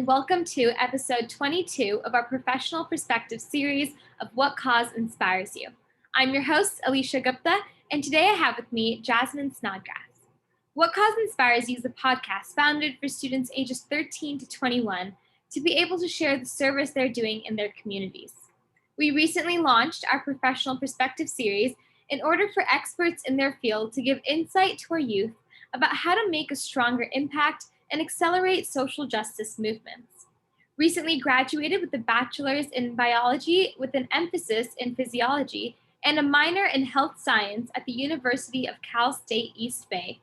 Welcome to episode 22 of our Professional Perspective series of What Cause Inspires You. I'm your host, Alisha Gupta, and today I have with me Jasmin Snodgrass. What Cause Inspires You is a podcast founded for students ages 13 to 21 to be able to share the service they're doing in their communities. We recently launched our Professional Perspective series in order for experts in their field to give insight to our youth about how to make a stronger impact and accelerate social justice movements. Recently graduated with a bachelor's in biology with an emphasis in physiology and a minor in health science at the University of Cal State Eastbay.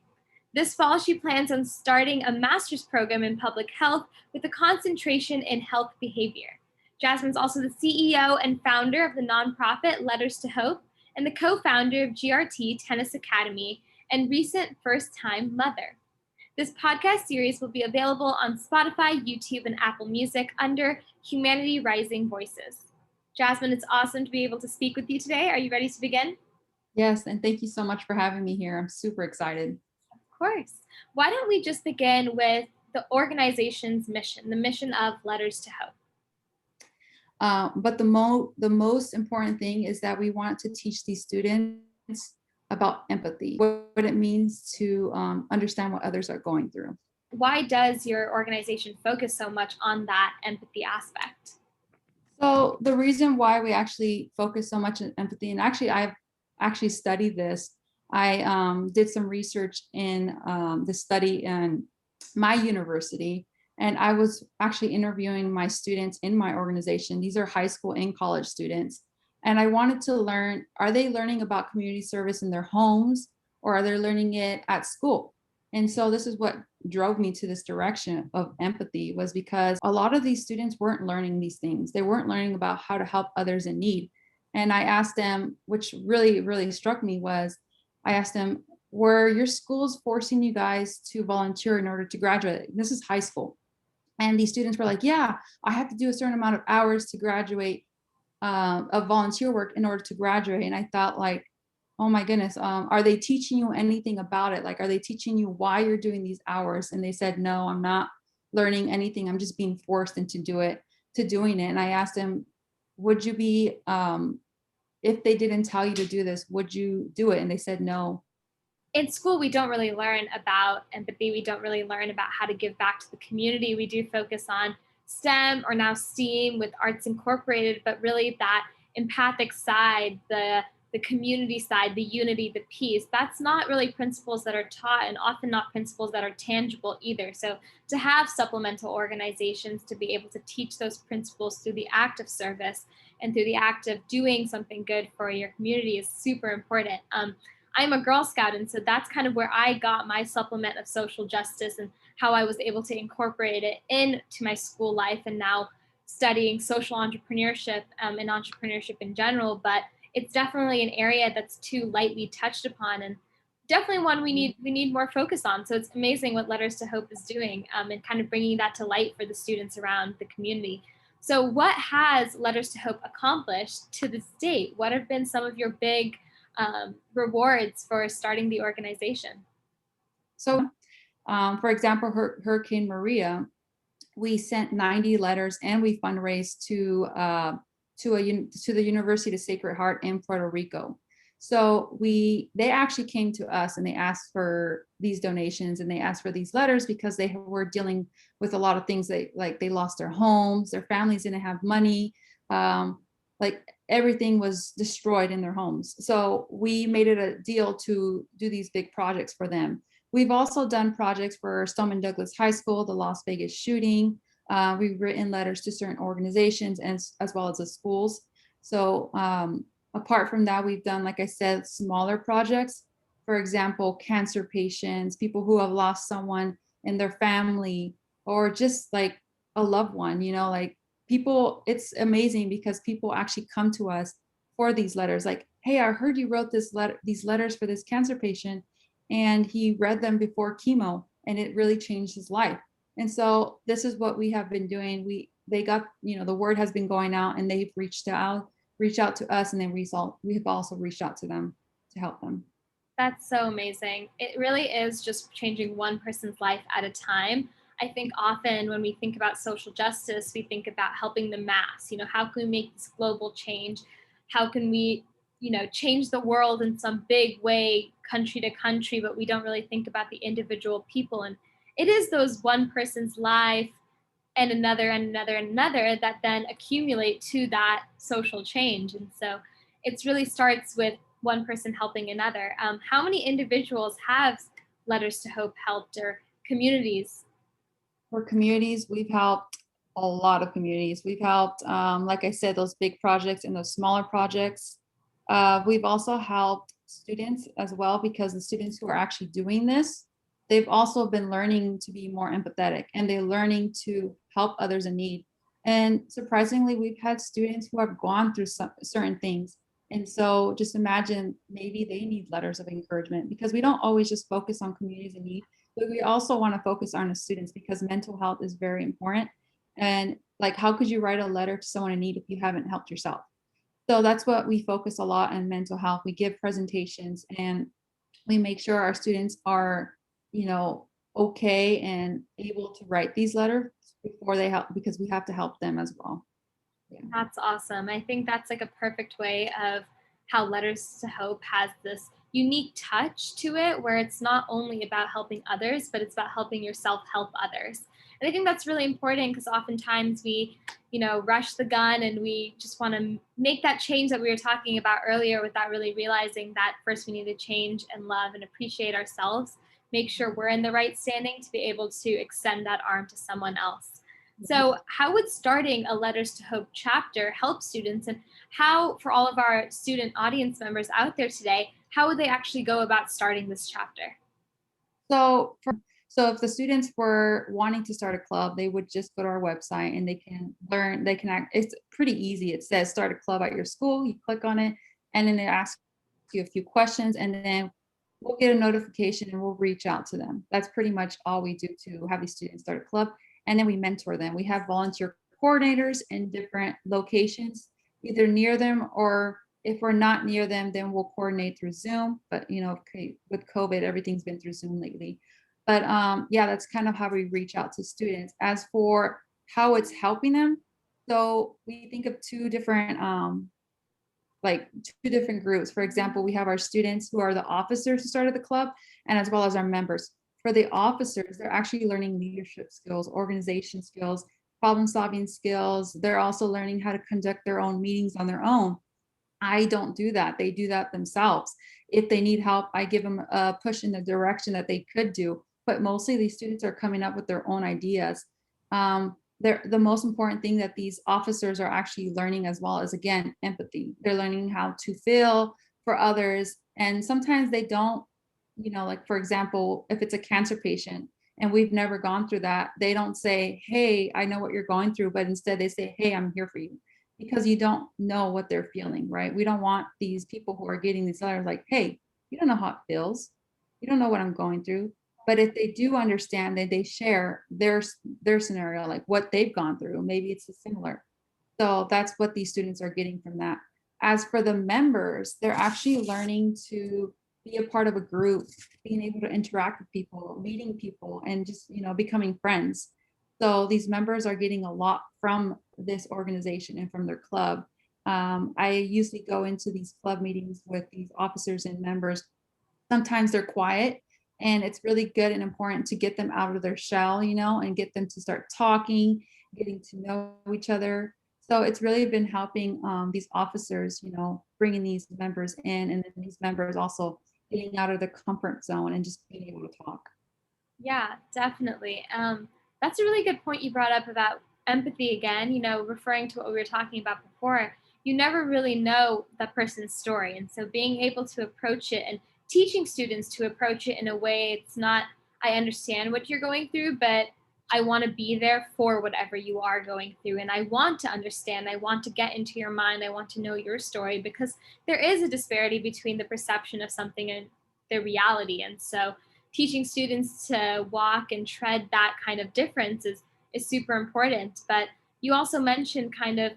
This fall, she plans on starting a master's program in public health with a concentration in health behavior. Jasmin's also the CEO and founder of the nonprofit Letters to Hope and the co-founder of GRT Tennis Academy and recent first-time mother. This podcast series will be available on Spotify, YouTube, and Apple Music under Humanity Rising Voices. Jasmin, it's awesome to be able to speak with you today. Are you ready to begin? Yes, and thank you so much for having me here. I'm super excited. Of course. Why don't we just begin with the organization's mission, the mission of Letters to Hope? But the most important thing is that we want to teach these students about empathy, what it means to understand what others are going through. Why does your organization focus so much on that empathy aspect? So the reason why we actually focus so much on empathy, and I've actually studied this. I did some research in the study in my university, and I was actually interviewing my students in my organization. These are high school and college students. And I wanted to learn, are they learning about community service in their homes or are they learning it at school? And so this is what drove me to this direction of empathy, was because a lot of these students weren't learning these things. They weren't learning about how to help others in need. And I asked them, which really, really struck me, was I asked them, were your schools forcing you guys to volunteer in order to graduate? This is high school. And these students were like, yeah, I have to do a certain amount of hours to graduate of volunteer work in order to graduate. And I thought, like, oh my goodness, are they teaching you anything about it? Like, are they teaching you why you're doing these hours? And they said, no, I'm not learning anything. I'm just being forced into doing it. And I asked them, would you be, if they didn't tell you to do this, would you do it? And they said, no. In school, we don't really learn about empathy. We don't really learn about how to give back to the community. We do focus on STEM, or now STEAM with Arts Incorporated, but really that empathic side, the community side, the unity, the peace, that's not really principles that are taught, and often not principles that are tangible either. So to have supplemental organizations to be able to teach those principles through the act of service and through the act of doing something good for your community is super important. I'm a Girl Scout, and so that's kind of where I got my supplement of social justice and how I was able to incorporate it into my school life, and now studying social entrepreneurship and entrepreneurship in general. But it's definitely an area that's too lightly touched upon, and definitely one we need more focus on. So it's amazing what Letters to Hope is doing, and kind of bringing that to light for the students around the community. So what has Letters to Hope accomplished to this date? What have been some of your big rewards for starting the organization? So, for example, Hurricane Maria, we sent 90 letters and we fundraised to the University of Sacred Heart in Puerto Rico. So they actually came to us and they asked for these donations and they asked for these letters because they were dealing with a lot of things. They lost their homes, their families didn't have money. Like everything was destroyed in their homes. So we made it a deal to do these big projects for them. We've also done projects for Stoneman Douglas High School, the Las Vegas shooting. We've written letters to certain organizations and as well as the schools. So apart from that, we've done, like I said, smaller projects. For example, cancer patients, people who have lost someone in their family, or just like a loved one, like people. It's amazing because people actually come to us for these letters. Like, hey, I heard you wrote these letters for this cancer patient, and he read them before chemo, and it really changed his life. And so this is what we have been doing. They got, the word has been going out, and they've reached out to us, and then we have also reached out to them to help them. That's so amazing. It really is just changing one person's life at a time. I think often when we think about social justice, we think about helping the mass. How can we make this global change? How can we, change the world in some big way, country to country, but we don't really think about the individual people. And it is those one person's life and another and another and another that then accumulate to that social change. And so it really starts with one person helping another. How many individuals have Letters to Hope helped, or communities? For communities, we've helped a lot of communities. We've helped, like I said, those big projects and those smaller projects. We've also helped students as well, because the students who are actually doing this, they've also been learning to be more empathetic, and they're learning to help others in need. And surprisingly, we've had students who have gone through certain things. And so just imagine, maybe they need letters of encouragement, because we don't always just focus on communities in need, but we also want to focus on the students, because mental health is very important. And like, how could you write a letter to someone in need if you haven't helped yourself? So that's what we focus a lot on: mental health. We give presentations, and we make sure our students are, you know, okay and able to write these letters before they help, because we have to help them as well. Yeah. That's awesome. I think that's like a perfect way of how Letters to Hope has this unique touch to it, where it's not only about helping others, but it's about helping yourself help others. And I think that's really important, because oftentimes we, rush the gun and we just want to make that change that we were talking about earlier, without really realizing that first we need to change and love and appreciate ourselves, make sure we're in the right standing to be able to extend that arm to someone else. So, how would starting a Letters to Hope chapter help students? And how, for all of our student audience members out there today, how would they actually go about starting this chapter? So if the students were wanting to start a club, they would just go to our website, and they can learn, they can act, it's pretty easy. It says start a club at your school. You click on it, and then it asks you a few questions, and then we'll get a notification and we'll reach out to them. That's pretty much all we do to have these students start a club. And then we mentor them. We have volunteer coordinators in different locations, either near them, or if we're not near them, then we'll coordinate through Zoom. But okay, with COVID, everything's been through Zoom lately. But yeah, that's kind of how we reach out to students. As for how it's helping them, so we think of two different groups. For example, we have our students who are the officers who started the club, and as well as our members. For the officers, they're actually learning leadership skills, organization skills, problem solving skills. They're also learning how to conduct their own meetings on their own. I don't do that. They do that themselves. If they need help, I give them a push in the direction that they could do. But mostly these students are coming up with their own ideas. The most important thing that these officers are actually learning as well is, again, empathy. They're learning how to feel for others. And sometimes they don't, like, for example, if it's a cancer patient and we've never gone through that, they don't say, hey, I know what you're going through, but instead they say, hey, I'm here for you, because you don't know what they're feeling, right? We don't want these people who are getting these letters like, hey, you don't know how it feels. You don't know what I'm going through. But if they do understand, that they share their scenario, like what they've gone through, maybe it's similar. So that's what these students are getting from that. As for the members, they're actually learning to be a part of a group, being able to interact with people, meeting people, and just, becoming friends. So these members are getting a lot from this organization and from their club. I usually go into these club meetings with these officers and members. Sometimes they're quiet, and it's really good and important to get them out of their shell, and get them to start talking, getting to know each other. So it's really been helping these officers, bringing these members in, and then these members also getting out of their comfort zone and just being able to talk. Yeah, definitely. That's a really good point you brought up about empathy again, referring to what we were talking about before. You never really know that person's story. And so being able to approach it and teaching students to approach it in a way, it's not, I understand what you're going through, but I want to be there for whatever you are going through. And I want to understand, I want to get into your mind, I want to know your story, because there is a disparity between the perception of something and the reality. And so teaching students to walk and tread that kind of difference is super important. But you also mentioned kind of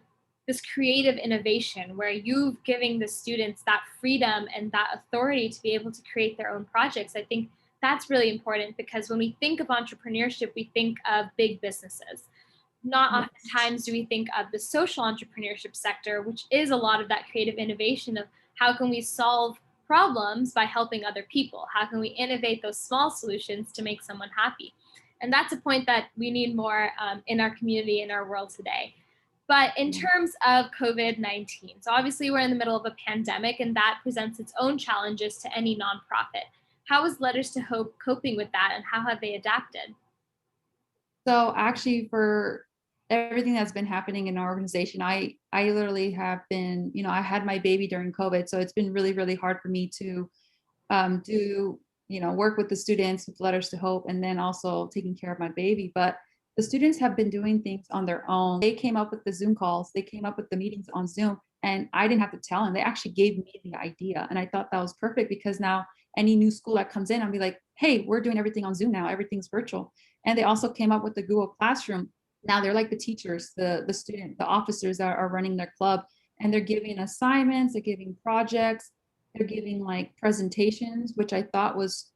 this creative innovation, where you've giving the students that freedom and that authority to be able to create their own projects. I think That's really important because when we think of entrepreneurship, we think of big businesses. Not Yes. oftentimes do we think of the social entrepreneurship sector, which is a lot of that creative innovation of how can we solve problems by helping other people? How can we innovate those small solutions to make someone happy? And that's a point that we need more in our community, in our world today. But in Yeah. terms of COVID-19, so obviously we're in the middle of a pandemic and that presents its own challenges to any nonprofit. How is Letters to Hope coping with that and how have they adapted? So actually for everything that's been happening in our organization, I literally have been, I had my baby during COVID, so it's been really, really hard for me to do, work with the students with Letters to Hope and then also taking care of my baby. But the students have been doing things on their own. They came up with the Zoom calls, they came up with the meetings on Zoom, and I didn't have to tell them. They actually gave me the idea. And I thought that was perfect because now any new school that comes in, I'll be like, hey, we're doing everything on Zoom now, everything's virtual. And they also came up with the Google Classroom. Now they're like the teachers, the student, the officers that are running their club, and they're giving assignments, they're giving projects, they're giving like presentations, which I thought was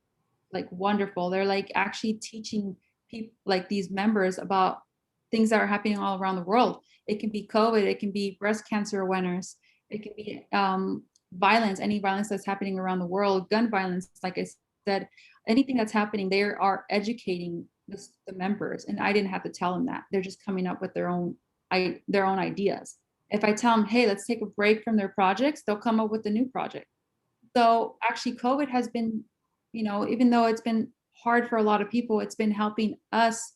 like wonderful. They're like actually teaching people like these members about things that are happening all around the world. It can be COVID, it can be breast cancer awareness, it can be violence, any violence that's happening around the world, gun violence, like I said, anything that's happening, they are educating the members. And I didn't have to tell them that. They're just coming up with their own ideas. If I tell them, hey, let's take a break from their projects, they'll come up with a new project. So actually COVID has been, even though it's been hard for a lot of people, it's been helping us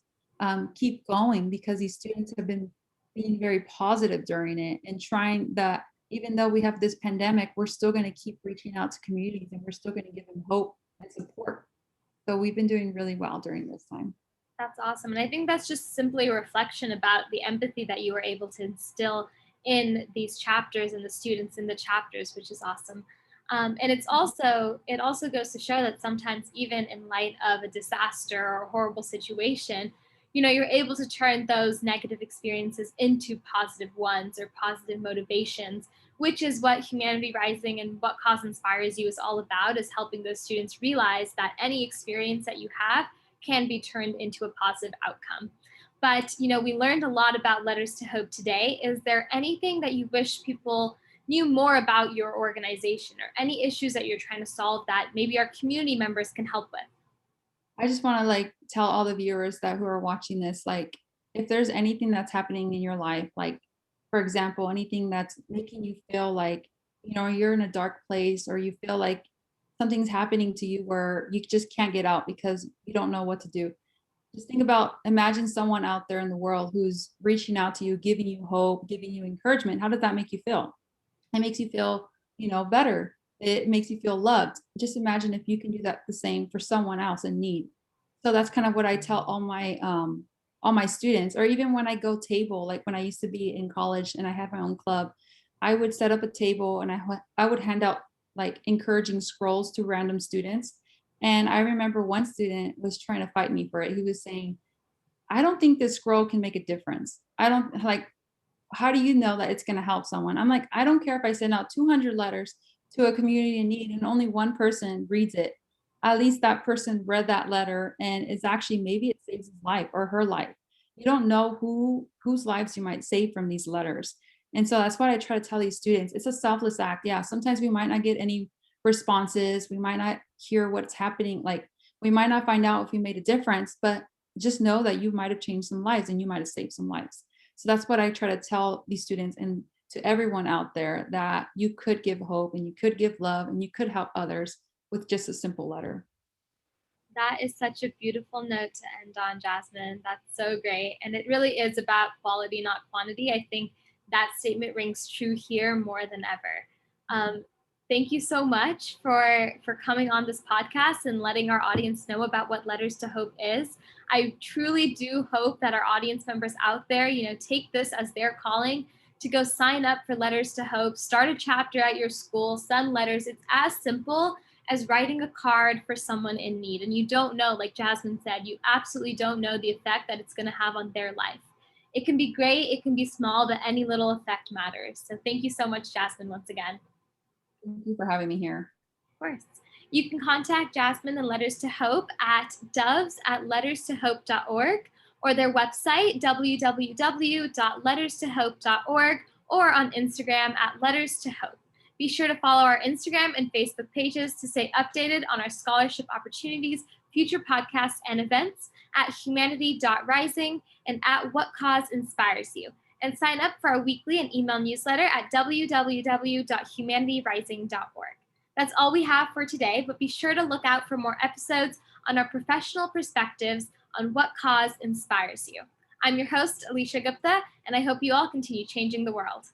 keep going because these students have been being very positive during it and trying that even though we have this pandemic, we're still going to keep reaching out to communities and we're still going to give them hope and support. So we've been doing really well during this time. That's awesome. And I think that's just simply a reflection about the empathy that you were able to instill in these chapters and the students in the chapters, which is awesome. And it also goes to show that sometimes even in light of a disaster or a horrible situation, you're able to turn those negative experiences into positive ones or positive motivations, which is what Humanity Rising and what Cause Inspires You is all about, is helping those students realize that any experience that you have can be turned into a positive outcome. But, we learned a lot about Letters to Hope today. Is there anything that you wish people knew more about your organization or any issues that you're trying to solve that maybe our community members can help with? I just want to like tell all the viewers that who are watching this, like if there's anything that's happening in your life, like for example, anything that's making you feel like, you're in a dark place or you feel like something's happening to you where you just can't get out because you don't know what to do. Just think about, imagine someone out there in the world who's reaching out to you, giving you hope, giving you encouragement. How does that make you feel? It makes you feel, better. It makes you feel loved. Just imagine if you can do that the same for someone else in need. So that's kind of what I tell all my students, or even when I go table, like when I used to be in college and I had my own club, I would set up a table and I would hand out like encouraging scrolls to random students. And I remember one student was trying to fight me for it. He was saying, I don't think this scroll can make a difference. I don't like, how do you know that it's going to help someone? I'm like, I don't care if I send out 200 letters to a community in need and only one person reads it. At least that person read that letter and is actually, maybe it saves his life or her life. You don't know whose lives you might save from these letters. And so that's what I try to tell these students. It's a selfless act. Yeah, sometimes we might not get any responses. We might not hear what's happening. Like we might not find out if we made a difference, but just know that you might have changed some lives and you might have saved some lives. So that's what I try to tell these students and to everyone out there, that you could give hope and you could give love and you could help others with just a simple letter. That is such a beautiful note to end on, Jasmine. That's so great. And it really is about quality, not quantity. I think that statement rings true here more than ever. Um, Thank you so much for coming on this podcast and letting our audience know about what Letters to Hope is. I truly do hope that our audience members out there, take this as their calling to go sign up for Letters to Hope, start a chapter at your school, send letters. It's as simple as writing a card for someone in need. And you don't know, like Jasmine said, you absolutely don't know the effect that it's going to have on their life. It can be great, it can be small, but any little effect matters. So thank you so much, Jasmine, once again. Thank you for having me here. Of course. You can contact Jasmin and Letters to Hope at doves@letterstohope.org or their website, www.letterstohope.org, or on Instagram at Letters to Hope. Be sure to follow our Instagram and Facebook pages to stay updated on our scholarship opportunities, future podcasts, and events at humanity.rising and at What Cause Inspires You. And sign up for our weekly and email newsletter at www.humanityrising.org. That's all we have for today, but be sure to look out for more episodes on our professional perspectives on what cause inspires you. I'm your host, Alisha Gupta, and I hope you all continue changing the world.